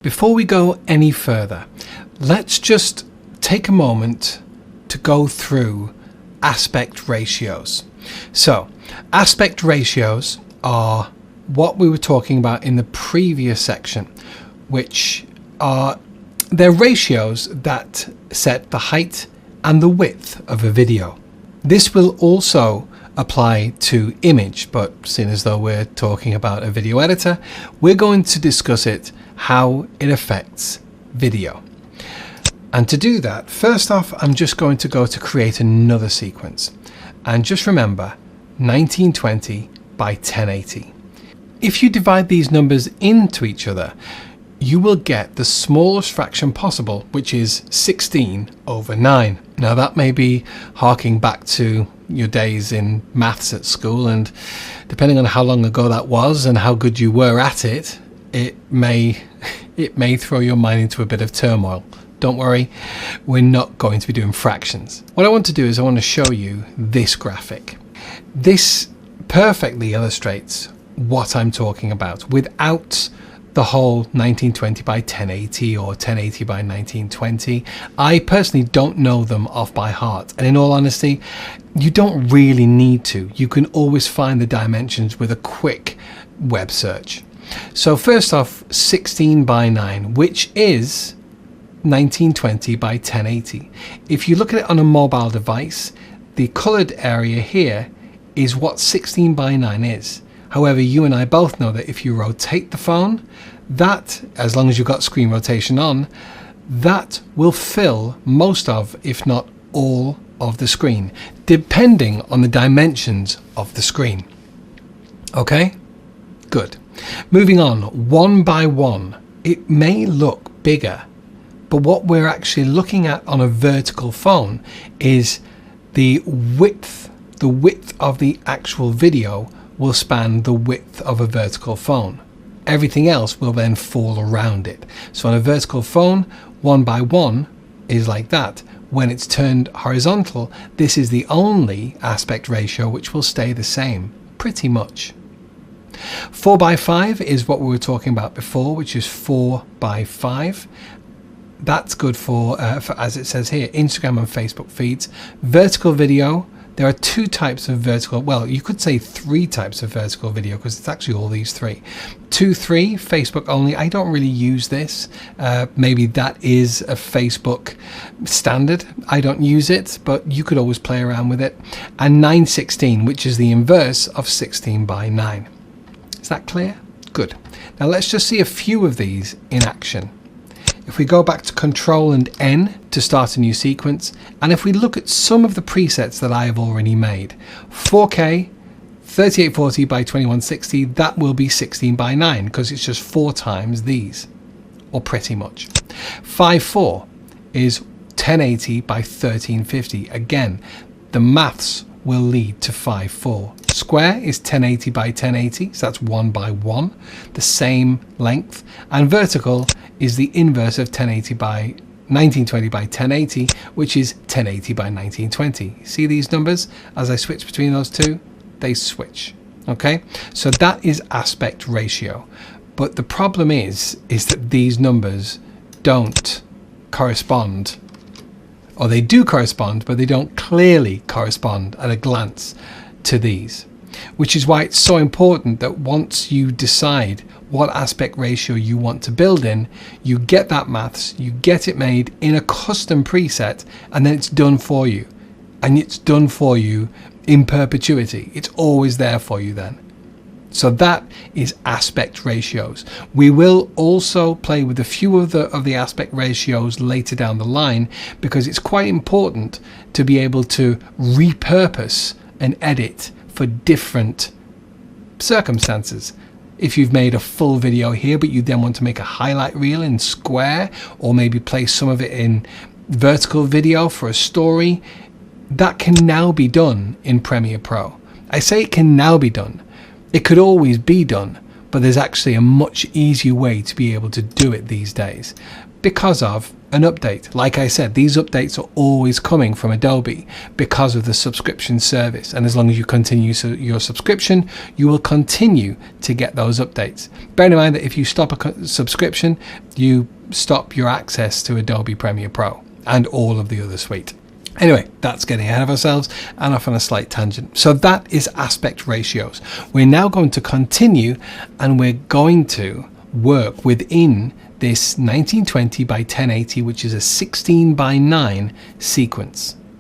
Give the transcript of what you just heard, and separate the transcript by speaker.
Speaker 1: Before we go any further, let's just take a moment to go through aspect ratios. So, aspect ratios are what we were talking about in the previous section, which are they're ratios that set the height and the width of a video. This will also apply to image, but seeing as though we're talking about a video editor, we're going to discuss it, how it affects video. And to do that, first off, I'm just going to go to create another sequence. And just remember, 1920 by 1080. If you divide these numbers into each other, you will get the smallest fraction possible, which is 16/9. Now that may be harking back to your days in maths at school, and depending on how long ago that was and how good you were at it, it may throw your mind into a bit of turmoil. Don't worry, we're not going to be doing fractions. What I want to do is I want to show you this graphic. This perfectly illustrates what I'm talking about without the whole 1920 by 1080 or 1080 by 1920. I personally don't know them off by heart, and in all honesty, you don't really need to. You can always find the dimensions with a quick web search. So first off, 16:9, which is 1920 by 1080. If you look at it on a mobile device, the colored area here is what 16:9 is. However, you and I both know that if you rotate the phone, that, as long as you've got screen rotation on, that will fill most of, if not all, of the screen, depending on the dimensions of the screen. Okay? Good. Moving on, 1:1. It may look bigger, but what we're actually looking at on a vertical phone is the width. The width of the actual video will span the width of a vertical phone. Everything else will then fall around it. So on a vertical phone, 1:1 is like that. When it's turned horizontal, this is the only aspect ratio which will stay the same, pretty much. 4:5 is what we were talking about before, which is 4:5. That's good for, as it says here, Instagram and Facebook feeds. Vertical video, there are two types of vertical, well, you could say three types of vertical video because it's actually all these three. 2.3, Facebook only. I don't really use this. Maybe that is a Facebook standard. I don't use it, but you could always play around with it. And 9:16, which is the inverse of 16:9. Is that clear? Good. Now let's just see a few of these in action. If we go back to Control and N to start a new sequence, and if we look at some of the presets that I have already made, 4K, 3840 by 2160, that will be 16:9 because it's just 4 times these, or pretty much. 5.4 is 1080 by 1350. Again, the maths will lead to 5.4. Square is 1080 by 1080, so that's 1:1, the same length. And vertical is the inverse of 1080 by 1920 by 1080, which is 1080 by 1920. See these numbers? As I switch between those two, they switch. Okay, so that is aspect ratio. But the problem is that these numbers don't correspond, or they do correspond, but they don't clearly correspond at a glance to these, which is why it's so important that once you decide what aspect ratio you want to build in, you get that maths, you get it made in a custom preset, and then it's done for you. And it's done for you in perpetuity. It's always there for you then. So that is aspect ratios. We will also play with a few of the aspect ratios later down the line, because it's quite important to be able to repurpose and edit for different circumstances. If you've made a full video here, but you then want to make a highlight reel in square, or maybe place some of it in vertical video for a story, that can now be done in Premiere Pro. I say it can now be done. It could always be done, but there's actually a much easier way to be able to do it these days because of an update. Like I said, these updates are always coming from Adobe because of the subscription service, and as long as you continue your subscription, you will continue to get those updates. Bear in mind that if you stop a subscription, you stop your access to Adobe Premiere Pro and all of the other suite. Anyway, that's getting ahead of ourselves and off on a slight tangent. So that is aspect ratios. We're now going to continue, and we're going to work within this 1920 by 1080, which is a 16 by 9 sequence.